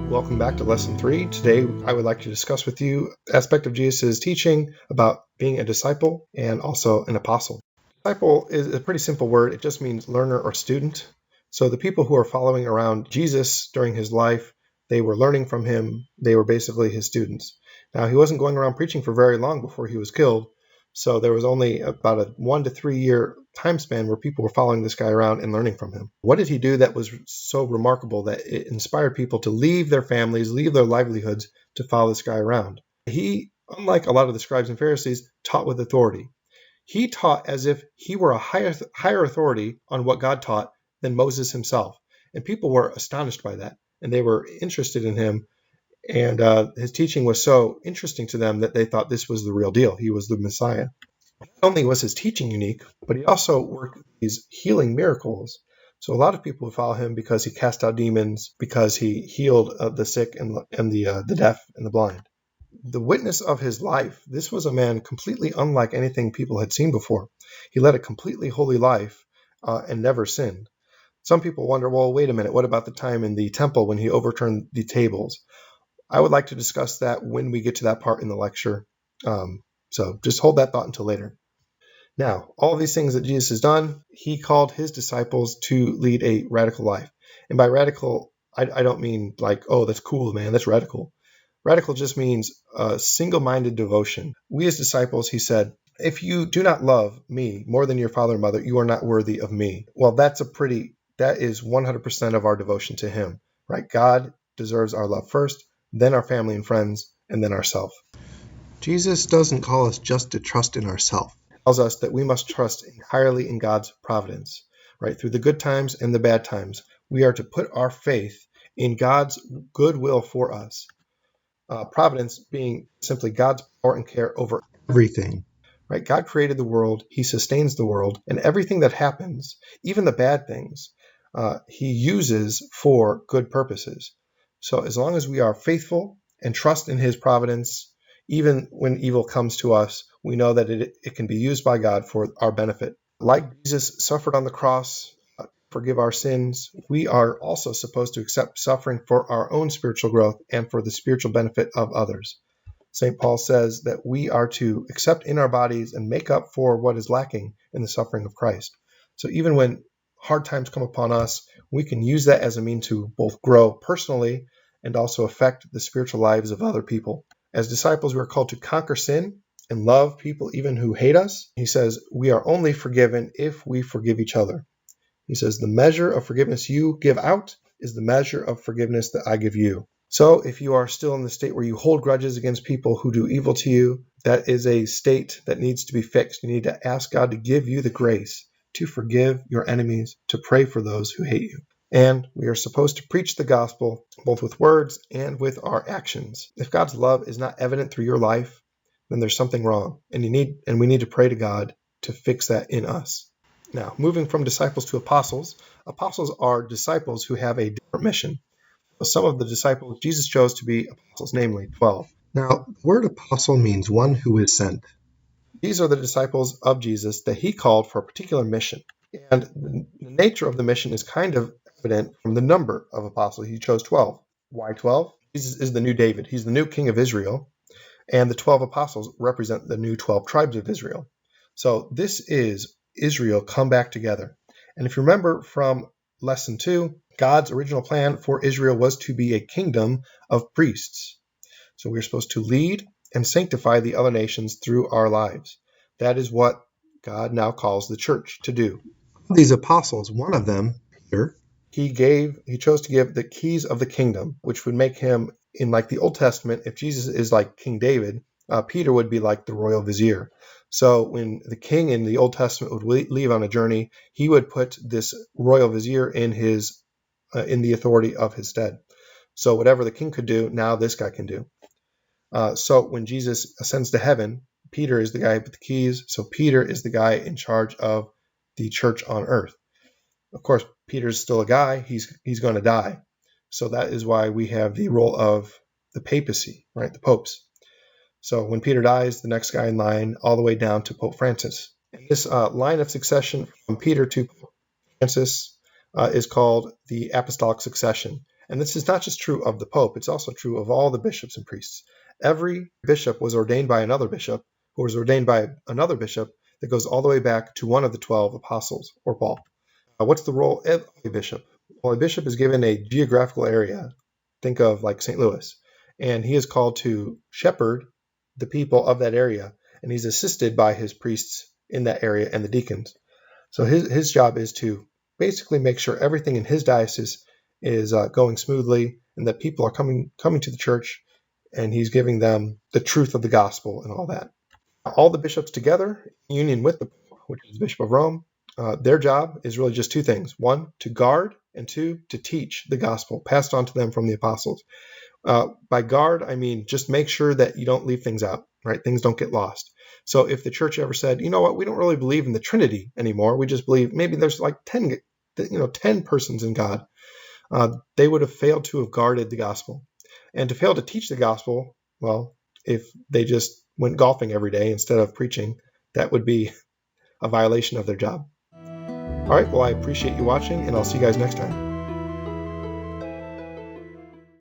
Welcome back to Lesson 3. Today I would like to discuss with you an aspect of Jesus' teaching about being a disciple and also an apostle. Disciple is a pretty simple word. It just means learner or student. So the people who are following around Jesus during his life, they were learning from him. They were basically his students. Now, he wasn't going around preaching for very long before he was killed. So there was only about a 1 to 3 year time span where people were following this guy around and learning from him. What did he do that was so remarkable that it inspired people to leave their families, leave their livelihoods to follow this guy around? He, unlike a lot of the scribes and Pharisees, taught with authority. He taught as if he were a higher authority on what God taught than Moses himself. And people were astonished by that, and they were interested in him. And his teaching was so interesting to them that they thought this was the real deal. He was the Messiah. Not only was his teaching unique, but he also worked these healing miracles. So a lot of people would follow him because he cast out demons, because he healed the sick and the deaf and the blind. The witness of his life, this was a man completely unlike anything people had seen before. He led a completely holy life and never sinned. Some people wonder, well, wait a minute, what about the time in the temple when he overturned the tables? I would like to discuss that when we get to that part in the lecture. So just hold that thought until later. Now, all of these things that Jesus has done, he called his disciples to lead a radical life. And by radical, I don't mean like, oh, that's cool, man, that's radical. Radical just means single-minded devotion. We as disciples, he said, if you do not love me more than your father and mother, you are not worthy of me. Well, that is 100% of our devotion to him, right? God deserves our love first, then our family and friends, and then ourselves. Jesus doesn't call us just to trust in ourselves. He tells us that we must trust entirely in God's providence, right? Through the good times and the bad times, we are to put our faith in God's goodwill for us. Providence being simply God's power and care over everything, right? God created the world, he sustains the world, and everything that happens, even the bad things, he uses for good purposes. So as long as we are faithful and trust in his providence, even when evil comes to us, we know that it can be used by God for our benefit. Like Jesus suffered on the cross, forgive our sins, we are also supposed to accept suffering for our own spiritual growth and for the spiritual benefit of others. St. Paul says that we are to accept in our bodies and make up for what is lacking in the suffering of Christ. So even when hard times come upon us, we can use that as a means to both grow personally and also affect the spiritual lives of other people. As disciples, we are called to conquer sin and love people even who hate us. He says we are only forgiven if we forgive each other. He says the measure of forgiveness you give out is the measure of forgiveness that I give you. So if you are still in the state where you hold grudges against people who do evil to you, that is a state that needs to be fixed. You need to ask God to give you the grace to forgive your enemies, to pray for those who hate you. And we are supposed to preach the gospel both with words and with our actions. If God's love is not evident through your life, then there's something wrong, and we need to pray to God to fix that in us. Now, moving from disciples to apostles, apostles are disciples who have a different mission. Some of the disciples Jesus chose to be apostles, namely 12. Now, the word apostle means one who is sent. These are the disciples of Jesus that he called for a particular mission. And the nature of the mission is kind of evident from the number of apostles. He chose 12. Why 12? Jesus is the new David. He's the new king of Israel. And the 12 apostles represent the new 12 tribes of Israel. So this is Israel come back together. And if you remember from lesson 2, God's original plan for Israel was to be a kingdom of priests. So we're supposed to lead and sanctify the other nations through our lives. That is what God now calls the church to do. These apostles, one of them, Peter, he chose to give the keys of the kingdom, which would make him, in like the Old Testament, if Jesus is like King David, Peter would be like the royal vizier. So when the king in the Old Testament would leave on a journey, he would put this royal vizier in the authority of his stead. So whatever the king could do, now this guy can do. So when Jesus ascends to heaven, Peter is the guy with the keys. So Peter is the guy in charge of the church on earth. Of course, Peter's still a guy. He's going to die. So that is why we have the role of the papacy, right? The popes. So when Peter dies, the next guy in line, all the way down to Pope Francis. And this line of succession from Peter to Pope Francis is called the apostolic succession. And this is not just true of the Pope, it's also true of all the bishops and priests. Every bishop was ordained by another bishop, who was ordained by another bishop that goes all the way back to one of the 12 apostles or Paul. What's the role of a bishop? Well, a bishop is given a geographical area. Think of like St. Louis. And he is called to shepherd the people of that area. And he's assisted by his priests in that area and the deacons. So his job is to basically make sure everything in his diocese is going smoothly and that people are coming to the church, and he's giving them the truth of the gospel and all that. All the bishops together, in union with the Pope, which is the Bishop of Rome, their job is really just two things. One, to guard, and two, to teach the gospel passed on to them from the apostles. By guard, I mean just make sure that you don't leave things out, right? Things don't get lost. So if the church ever said, you know what, we don't really believe in the Trinity anymore, we just believe maybe there's like 10 persons in God, they would have failed to have guarded the gospel. And to fail to teach the gospel, well, if they just went golfing every day instead of preaching, that would be a violation of their job. All right, well, I appreciate you watching, and I'll see you guys next time.